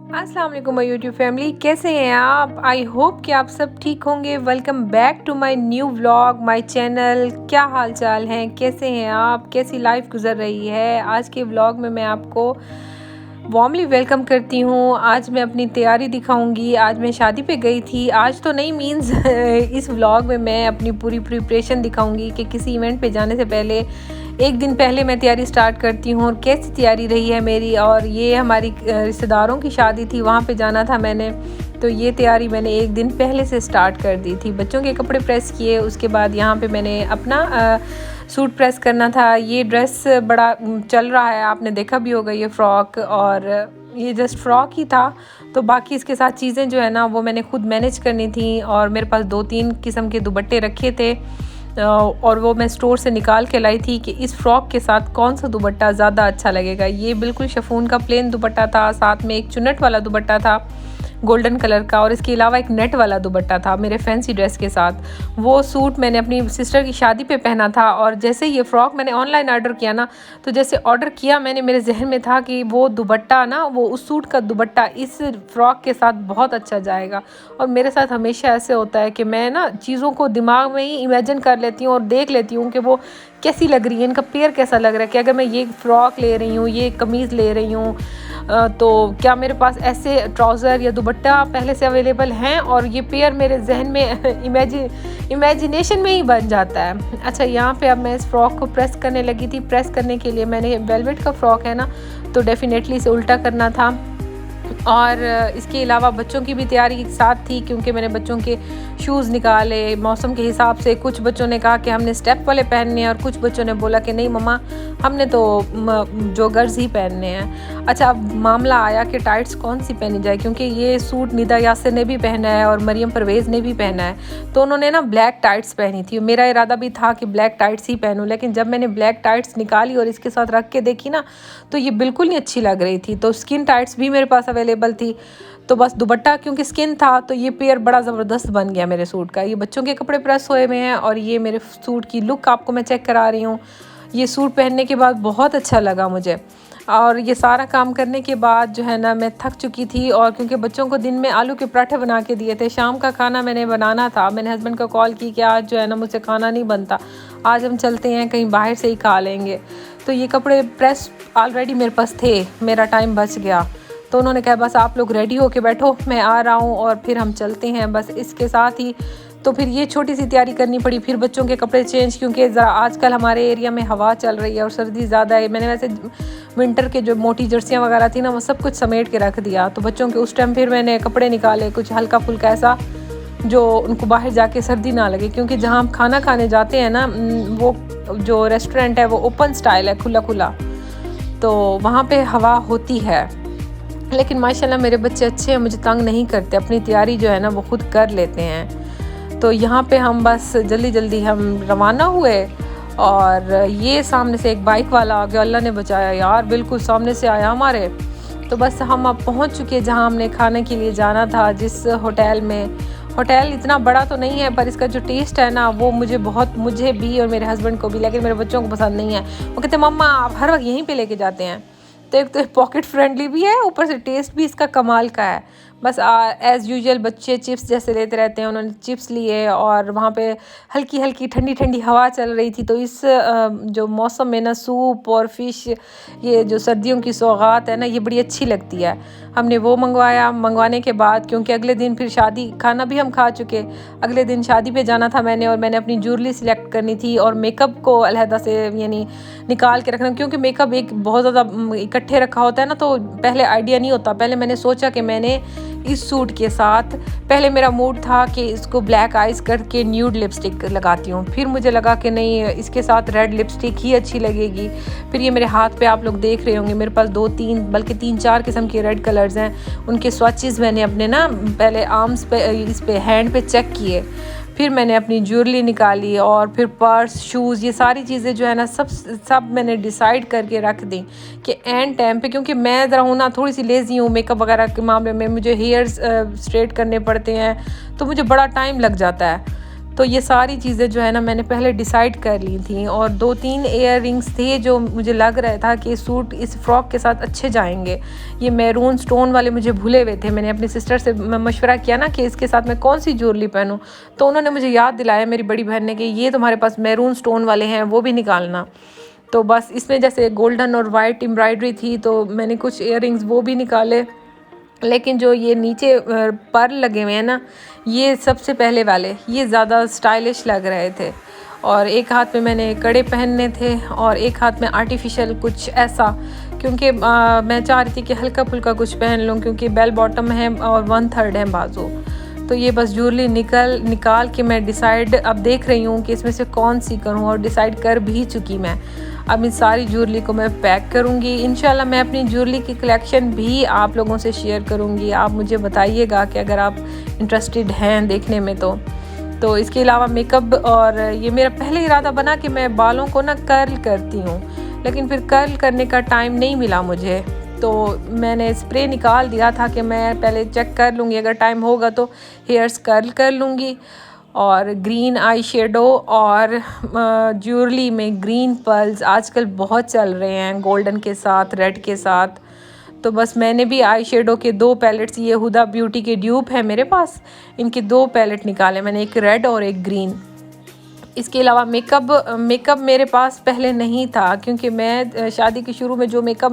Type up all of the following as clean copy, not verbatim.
अस्सलाम वालेकुम my YouTube family, कैसे हैं आप? आई होप कि आप सब ठीक होंगे। Welcome back to my new vlog, my channel. क्या हाल चाल हैं, कैसे हैं आप, कैसी लाइफ गुजर रही है? आज के व्लॉग में मैं आपको वार्मली वेलकम करती हूँ। आज मैं अपनी तैयारी दिखाऊंगी। आज मैं शादी पे गई थी, आज तो नहीं मीन्स इस व्लॉग में मैं अपनी पूरी प्रिपरेशन दिखाऊंगी कि किसी इवेंट पे जाने से पहले एक दिन पहले मैं तैयारी स्टार्ट करती हूँ और कैसी तैयारी रही है मेरी। और ये हमारी रिश्तेदारों की शादी थी, वहाँ पे जाना था मैंने, तो ये तैयारी मैंने एक दिन पहले से स्टार्ट कर दी थी। बच्चों के कपड़े प्रेस किए, उसके बाद यहाँ पे मैंने अपना सूट प्रेस करना था। ये ड्रेस बड़ा चल रहा है, आपने देखा भी होगा ये फ़्रॉक, और ये जस्ट फ्रॉक ही था। तो बाकी इसके साथ चीज़ें जो है ना वो मैंने खुद मैनेज करनी थी। और मेरे पास 2-3 किस्म के दुपट्टे रखे थे और वो मैं स्टोर से निकाल के लाई थी कि इस फ़्रॉक के साथ कौन सा दुपट्टा ज़्यादा अच्छा लगेगा। ये बिल्कुल शिफॉन का प्लेन दुपट्टा था, साथ में एक चुन्नट वाला दुपट्टा था गोल्डन कलर का, और इसके अलावा एक नेट वाला दुपट्टा था मेरे फैंसी ड्रेस के साथ। वो सूट मैंने अपनी सिस्टर की शादी पे पहना था। और जैसे ये फ़्रॉक मैंने ऑनलाइन ऑर्डर किया ना, तो जैसे ऑर्डर किया मैंने, मेरे जहन में था कि वो दुपट्टा ना, वो उस सूट का दुपट्टा इस फ़्रॉक के साथ बहुत अच्छा जाएगा। और मेरे साथ हमेशा ऐसे होता है कि मैं ना चीज़ों को दिमाग में ही इमेजिन कर लेती हूँ और देख लेती हूँ कि वो कैसी लग रही है, इनका पेयर कैसा लग रहा है, कि अगर मैं ये फ़्रॉक ले रही हूँ, ये कमीज़ ले रही हूँ, तो क्या मेरे पास ऐसे ट्राउज़र या दुपट्टा पहले से अवेलेबल हैं। और ये पेयर मेरे जहन में इमेजिनेशन में ही बन जाता है। अच्छा, यहाँ पे अब मैं इस फ़्रॉक को प्रेस करने लगी थी। प्रेस करने के लिए मैंने वेलवेट का फ़्रॉक है ना, तो डेफ़िनेटली इसे उल्टा करना था। और इसके अलावा बच्चों की भी तैयारी एक साथ थी, क्योंकि मैंने बच्चों के शूज़ निकाले मौसम के हिसाब से। कुछ बच्चों ने कहा कि हमने स्टेप वाले पहनने हैं, और कुछ बच्चों ने बोला कि नहीं मम्मा, हमने तो जोगर्स ही पहनने हैं। अच्छा, अब मामला आया कि टाइट्स कौन सी पहनी जाए, क्योंकि ये सूट निदा यासिर ने भी पहना है और मरियम परवेज़ ने भी पहना है, तो उन्होंने ना ब्लैक टाइट्स पहनी थी। मेरा इरादा भी था कि ब्लैक टाइट्स ही पहनूँ, लेकिन जब मैंने ब्लैक टाइट्स निकाली और इसके साथ रख के देखी ना, तो ये बिल्कुल नहीं अच्छी लग रही थी। तो स्किन टाइट्स भी मेरे पास अवेलेबल थी, तो बस दुपट्टा क्योंकि स्किन था, तो ये पेयर बड़ा ज़बरदस्त बन गया मेरे सूट का। ये बच्चों के कपड़े प्रेस हुए हुए हैं और ये मेरे सूट की लुक आपको मैं चेक करा रही हूँ। ये सूट पहनने के बाद बहुत अच्छा लगा मुझे। और ये सारा काम करने के बाद जो है ना, मैं थक चुकी थी। और क्योंकि बच्चों को दिन में आलू के पराठे बना के दिए थे, शाम का खाना मैंने बनाना था। मैंने हस्बैंड को कॉल की कि आज जो है ना मुझसे खाना नहीं बनता, आज हम चलते हैं कहीं बाहर से ही खा लेंगे। तो ये कपड़े प्रेस ऑलरेडी मेरे पास थे, मेरा टाइम बच गया। तो उन्होंने कहा बस आप लोग रेडी होके बैठो, मैं आ रहा हूँ और फिर हम चलते हैं। बस इसके साथ ही तो फिर ये छोटी सी तैयारी करनी पड़ी। फिर बच्चों के कपड़े चेंज, क्योंकि ज़रा आजकल हमारे एरिया में हवा चल रही है और सर्दी ज़्यादा है। मैंने वैसे विंटर के जो मोटी जर्सियाँ वगैरह थी ना, वो सब कुछ समेट के रख दिया। तो बच्चों के उस टाइम फिर मैंने कपड़े निकाले, कुछ हल्का फुल्का ऐसा जो उनको बाहर जाके सर्दी ना लगे, क्योंकि जहाँ हम खाना खाने जाते हैं ना, वो जो रेस्टोरेंट है वो ओपन स्टाइल है, खुला खुला, तो वहाँ पे हवा होती है। लेकिन माशाल्लाह मेरे बच्चे अच्छे हैं, मुझे तंग नहीं करते, अपनी तैयारी जो है ना वो खुद कर लेते हैं। तो यहाँ पे हम बस जल्दी जल्दी हम रवाना हुए, और ये सामने से एक बाइक वाला आ गया, अल्लाह ने बचाया यार, बिल्कुल सामने से आया हमारे। तो बस हम अब पहुँच चुके जहाँ हमने खाने के लिए जाना था, जिस होटल में। होटल इतना बड़ा तो नहीं है, पर इसका जो टेस्ट है ना वो मुझे भी और मेरे हस्बैंड को भी, लेकिन मेरे बच्चों को पसंद नहीं है। वो कहते मम्मा आप हर वक्त यहीं पे लेके जाते हैं। तो एक तो पॉकेट फ्रेंडली भी है, ऊपर से टेस्ट भी इसका कमाल का है। बस एज़ यूजुअल बच्चे चिप्स जैसे लेते रहते हैं, उन्होंने चिप्स लिए। और वहाँ पे हल्की हल्की ठंडी ठंडी हवा चल रही थी, तो इस जो मौसम में ना सूप और फ़िश, ये जो सर्दियों की सौगात है ना, ये बड़ी अच्छी लगती है। हमने वो मंगवाया। मंगवाने के बाद क्योंकि अगले दिन फिर शादी, खाना भी हम खा चुके, अगले दिन शादी पे जाना था मैंने, और मैंने अपनी ज्वेलरी सिलेक्ट करनी थी और मेकअप को अलहदा से यानी निकाल के रखना, क्योंकि मेकअप एक बहुत ज़्यादा इकट्ठे रखा होता है ना, तो पहले आइडिया नहीं होता। पहले मैंने सोचा कि मैंने इस सूट के साथ, पहले मेरा मूड था कि इसको ब्लैक आइज करके न्यूड लिपस्टिक लगाती हूँ, फिर मुझे लगा कि नहीं इसके साथ रेड लिपस्टिक ही अच्छी लगेगी। फिर ये मेरे हाथ पे आप लोग देख रहे होंगे, मेरे पास 2-3 बल्कि 3-4 किस्म के रेड कलर्स हैं। उनके स्वॉचेस मैंने अपने ना पहले आर्म्स पे, इस पे हैंड पे चेक किए। फिर मैंने अपनी ज्वेलरी निकाली, और फिर पर्स, शूज़, ये सारी चीज़ें जो है ना सब मैंने डिसाइड करके रख दी कि एंड टाइम पे, क्योंकि मैं ज़रा हूँ ना थोड़ी सी लेज़ी हूँ मेकअप वगैरह के मामले में, मुझे हेयर्स स्ट्रेट करने पड़ते हैं, तो मुझे बड़ा टाइम लग जाता है। तो ये सारी चीज़ें जो है ना मैंने पहले डिसाइड कर ली थी, और 2-3 ईयर रिंग्स थे जो मुझे लग रहा था कि सूट इस फ्रॉक के साथ अच्छे जाएंगे। ये मैरून स्टोन वाले मुझे भूले हुए थे। मैंने अपनी सिस्टर से मशवरा किया ना कि इसके साथ मैं कौन सी ज्वेलरी पहनूँ, तो उन्होंने मुझे याद दिलाया, मेरी बड़ी बहन ने, कि ये तुम्हारे पास मैरून स्टोन वाले हैं, वो भी निकालना। तो बस इसमें जैसे गोल्डन और वाइट एम्ब्रॉयडरी थी, तो मैंने कुछ ईयर रिंग्स वो भी निकाले। लेकिन जो ये नीचे पर्ल लगे हुए हैं ना, ये सबसे पहले वाले, ये ज़्यादा स्टाइलिश लग रहे थे। और एक हाथ में मैंने कड़े पहनने थे और एक हाथ में आर्टिफिशियल कुछ ऐसा, क्योंकि मैं चाह रही थी कि हल्का फुल्का कुछ पहन लूँ, क्योंकि बेल बॉटम है और 1/3 है बाजू। तो ये बस ज्वेलरी निकाल के मैं डिसाइड अब देख रही हूँ कि इसमें से कौन सी करूँ, और डिसाइड कर भी चुकी मैं। अब इन सारी ज्वेलरी को मैं पैक करूँगी। इंशाल्लाह मैं अपनी ज्वेलरी की कलेक्शन भी आप लोगों से शेयर करूँगी। आप मुझे बताइएगा कि अगर आप इंटरेस्टेड हैं देखने में तो इसके अलावा मेकअप, और ये मेरा पहले इरादा बना कि मैं बालों को ना कर्ल करती हूँ, लेकिन फिर कर्ल करने का टाइम नहीं मिला मुझे। तो मैंने स्प्रे निकाल दिया था कि मैं पहले चेक कर लूँगी, अगर टाइम होगा तो हेयर्स कर्ल कर लूँगी। और ग्रीन आई शेडो और ज्वेलरी में ग्रीन पर्ल्स आजकल बहुत चल रहे हैं, गोल्डन के साथ, रेड के साथ। तो बस मैंने भी आई शेडो के 2 पैलेट्स, ये हुदा ब्यूटी के ड्यूप है मेरे पास, इनके 2 पैलेट निकाले मैंने, एक रेड और एक ग्रीन। इसके अलावा मेकअप मेरे पास पहले नहीं था, क्योंकि मैं शादी के शुरू में जो मेकअप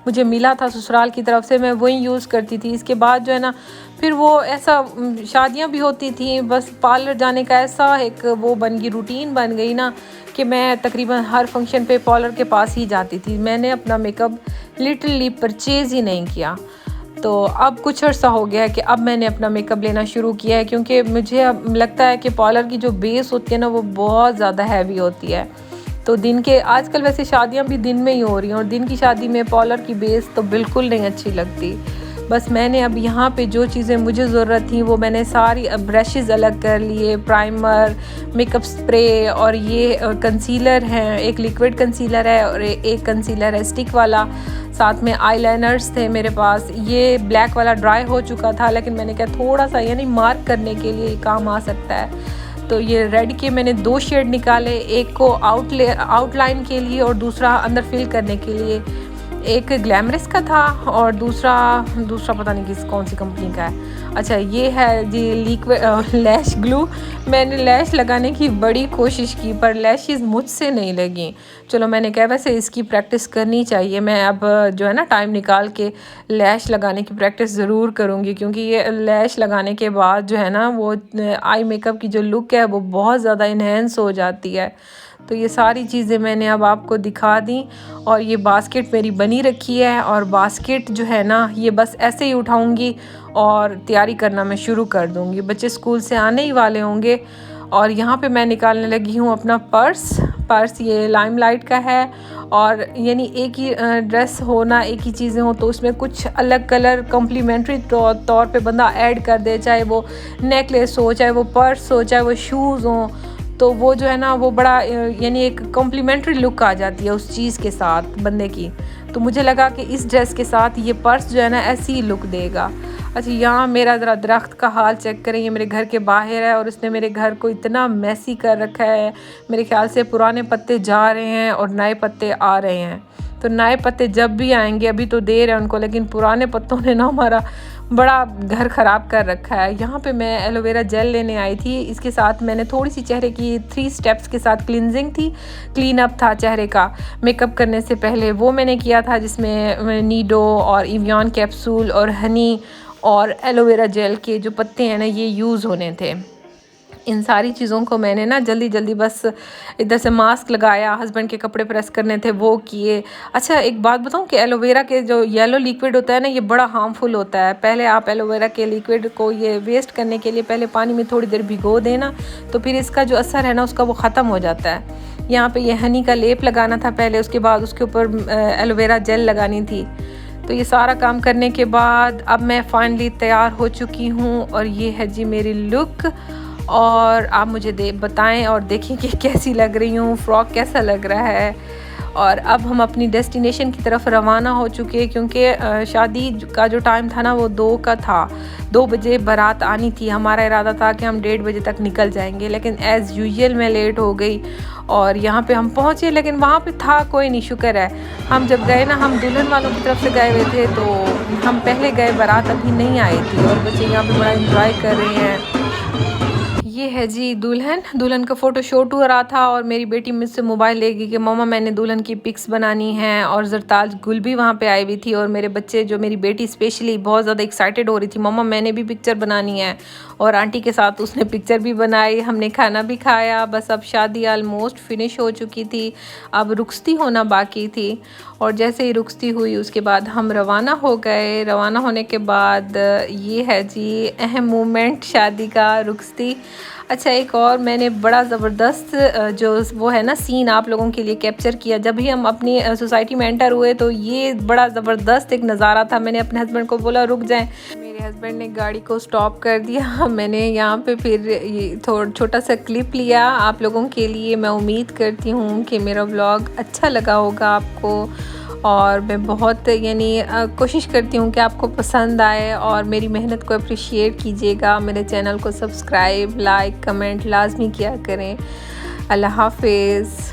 मुझे मिला था ससुराल की तरफ से, मैं वही यूज़ करती थी। इसके बाद जो है ना फिर वो ऐसा शादियां भी होती थी, बस पार्लर जाने का ऐसा एक वो बन गई, रूटीन बन गई ना, कि मैं तकरीबन हर फंक्शन पे पार्लर के पास ही जाती थी। मैंने अपना मेकअप लिटरली परचेज़ ही नहीं किया। तो अब कुछ अर्सा हो गया है कि अब मैंने अपना मेकअप लेना शुरू किया है, क्योंकि मुझे अब लगता है कि पार्लर की जो बेस होती है ना वो बहुत ज़्यादा हैवी होती है। तो दिन के, आजकल वैसे शादियां भी दिन में ही हो रही हैं, और दिन की शादी में पार्लर की बेस तो बिल्कुल नहीं अच्छी लगती। बस मैंने अब यहाँ पे जो चीज़ें मुझे ज़रूरत थी वो मैंने सारी ब्रशेज़ अलग कर लिए, प्राइमर, मेकअप स्प्रे, और ये कंसीलर है, एक लिक्विड कंसीलर है और एक कंसीलर है स्टिक वाला। साथ में आईलाइनर्स थे मेरे पास। ये ब्लैक वाला ड्राई हो चुका था, लेकिन मैंने कहा थोड़ा सा यानी मार्क करने के लिए काम आ सकता है। तो ये रेड के मैंने 2 शेड निकाले, एक को आउटलाइन के लिए और दूसरा अंदर फिल करने के लिए। एक ग्लैमरस का था और दूसरा पता नहीं कौन सी कंपनी का है। अच्छा, ये है जी लिक्विड लैश ग्लू। मैंने लैश लगाने की बड़ी कोशिश की, पर लैशेस मुझसे नहीं लगी। चलो, मैंने कहा वैसे इसकी प्रैक्टिस करनी चाहिए। मैं अब जो है ना टाइम निकाल के लैश लगाने की प्रैक्टिस ज़रूर करूँगी, क्योंकि ये लैश लगाने के बाद जो है ना वो आई मेकअप की जो लुक है वो बहुत ज़्यादा इन्हेंस हो जाती है। तो ये सारी चीज़ें मैंने अब आपको दिखा दी, और ये बास्केट मेरी बनी रखी है। और बास्केट जो है ना ये बस ऐसे ही उठाऊंगी और तैयारी करना मैं शुरू कर दूंगी। बच्चे स्कूल से आने ही वाले होंगे। और यहाँ पे मैं निकालने लगी हूँ अपना पर्स। ये लाइमलाइट का है, और यानी एक ही ड्रेस हो ना, एक ही चीज़ें हो तो उसमें कुछ अलग कलर कम्प्लीमेंट्री तौर पे बंदा ऐड कर दे, चाहे वो नेकलेस हो, चाहे वो पर्स हो, चाहे वो शूज़ हो, तो वो जो है ना वो बड़ा यानी एक कॉम्प्लीमेंट्री लुक आ जाती है उस चीज़ के साथ बंदे की। तो मुझे लगा कि इस ड्रेस के साथ ये पर्स जो है ना ऐसी ही लुक देगा। अच्छा, यहाँ मेरा ज़रा दरख्त का हाल चेक करें, ये मेरे घर के बाहर है और इसने मेरे घर को इतना मैसी कर रखा है। मेरे ख्याल से पुराने पत्ते जा रहे हैं और नए पत्ते आ रहे हैं। तो नए पत्ते जब भी आएंगे, अभी तो देर है उनको, लेकिन पुराने पत्तों ने ना हमारा बड़ा घर ख़राब कर रखा है। यहाँ पे मैं एलोवेरा जेल लेने आई थी। इसके साथ मैंने थोड़ी सी चेहरे की 3 स्टेप्स के साथ क्लीन अप था चेहरे का मेकअप करने से पहले, वो मैंने किया था, जिसमें नीडो और इवियन कैप्सूल और हनी और एलोवेरा जेल के जो पत्ते हैं ना ये यूज़ होने थे। इन सारी चीज़ों को मैंने ना जल्दी बस इधर से मास्क लगाया, हस्बैंड के कपड़े प्रेस करने थे वो किए। अच्छा, एक बात बताऊं कि एलोवेरा के जो येलो लिक्विड होता है ना ये बड़ा हार्मफुल होता है। पहले आप एलोवेरा के लिक्विड को ये वेस्ट करने के लिए पहले पानी में थोड़ी देर भिगो देना, तो फिर इसका जो असर है ना उसका वो ख़त्म हो जाता है। यहाँ पर यह हनी का लेप लगाना था पहले, उसके बाद उसके ऊपर एलोवेरा जेल लगानी थी। तो ये सारा काम करने के बाद अब मैं फाइनली तैयार हो चुकी हूँ, और ये है जी मेरी लुक। और आप मुझे बताएं और देखें कि कैसी लग रही हूँ, फ्रॉक कैसा लग रहा है। और अब हम अपनी डेस्टिनेशन की तरफ रवाना हो चुके हैं, क्योंकि शादी का जो टाइम था ना वो 2 का था। 2 बजे बारात आनी थी। हमारा इरादा था कि हम 1:30 बजे तक निकल जाएंगे, लेकिन एज़ यूजुअल मैं लेट हो गई और यहाँ पे हम पहुँचे, लेकिन वहाँ पे था कोई नहीं। शुक्र है हम जब गए ना, हम दुल्हन वालों की तरफ से गए हुए थे, तो हम पहले गए, बारात अभी नहीं आई थी और बच्चे यहाँ पे बड़ा इंजॉय कर रहे हैं। ये है जी दुल्हन का फ़ोटो शूट हो रहा था और मेरी बेटी मुझसे मोबाइल ले गई कि मम्मा मैंने दुल्हन की पिक्स बनानी हैं। और ज़रताज गुल भी वहाँ पे आई हुई थी और मेरे बच्चे, जो मेरी बेटी स्पेशली बहुत ज़्यादा एक्साइटेड हो रही थी, मम्मा मैंने भी पिक्चर बनानी है। और आंटी के साथ उसने पिक्चर भी बनाई, हमने खाना भी खाया। बस अब शादी ऑलमोस्ट फिनिश हो चुकी थी, अब रुखसती होना बाकी थी। और जैसे ही रुखसती हुई उसके बाद हम रवाना हो गए। रवाना होने के बाद ये है जी अहम मोमेंट शादी का, रुखसती। अच्छा, एक और मैंने बड़ा ज़बरदस्त जो वो है ना सीन आप लोगों के लिए कैप्चर किया। जब भी हम अपनी सोसाइटी में एंटर हुए तो ये बड़ा ज़बरदस्त एक नज़ारा था। मैंने अपने हस्बैंड को बोला रुक जाएं, मेरे हस्बैंड ने गाड़ी को स्टॉप कर दिया। मैंने यहाँ पे फिर ये थोड़ा छोटा सा क्लिप लिया आप लोगों के लिए। मैं उम्मीद करती हूँ कि मेरा व्लॉग अच्छा लगा होगा आपको, और मैं बहुत कोशिश करती हूँ कि आपको पसंद आए और मेरी मेहनत को अप्रिशिएट कीजिएगा। मेरे चैनल को सब्सक्राइब, लाइक, कमेंट लाजमी किया करें। अल्लाह हाफिज़।